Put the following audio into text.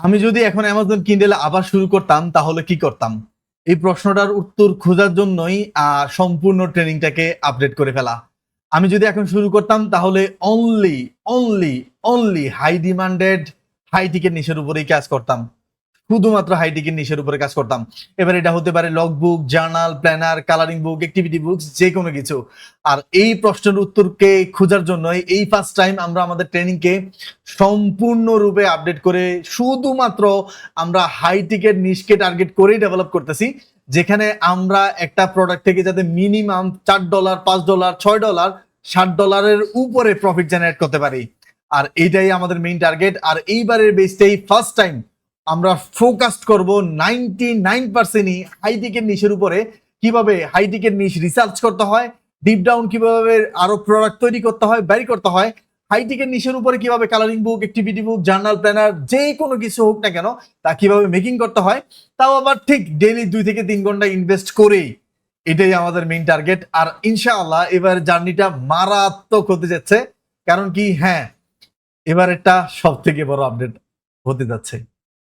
আমি যদি এখন অ্যামাজন কিন্ডেল আবার শুরু করতাম তাহলে কি করতাম? এই প্রশ্নটার উত্তর খোঁজার জন্যই সম্পূর্ণ ট্রেনিংটাকে আপডেট করে ফেলা। আমি যদি এখন শুরু করতাম তাহলে only, only, only high demanded high ticket নিশের উপরেই কাজ করতাম। শুধুমাত্র হাই টিকেট নিশের উপরে কাজ করতাম। এবার এটা হতে পারে log book, journal, planner, colouring book, activity books যে কোনো কিছু। আর এই প্রশ্নের উত্তরকে খোঁজার জন্য এই ফার্স্ট টাইম আমরা আমাদের ট্রেনিংকে সম্পূর্ণরূপে আপডেট করে শুধুমাত্র আমরা হাই টিকেট নিশকে টার্গেট করেই ডেভেলপ করতেছি, যেখানে আমরা একটা প্রোডাক্ট থেকে যাতে মিনিমাম $4, $5, $6, $60 উপরে প্রফিট জেনারেট করতে পারি। আর এইটাই আমাদের মেইন টার্গেট। আর এইবারের বেসটাই ফার্স্ট টাইম আমরা ফোকাস করব 99%ই হাই টিকেট নিশের উপরে। কিভাবে হাই টিকেট নিশ রিসার্চ করতে হয়, ডিপ ডাউন কিভাবে আরো প্রোডাক্ট তৈরি করতে হয়, বের করতে হয়, হাই টিকেট নিশের উপরে কিভাবে colouring book, activity book, journal, planner যে কোনো কিছু হোক না কেন তা কিভাবে মেকিং করতে হয়, তাও আবার ঠিক ডেইলি 2 থেকে 3 ঘন্টা ইনভেস্ট করেই। এটাই আমাদের মেইন টার্গেট। আর ইনশাআল্লাহ এবার জার্নিটা মারাত্মক হতে যাচ্ছে। কারণ কি, হ্যাঁ, এবার একটা সব থেকে বড় আপডেট হতে যাচ্ছে।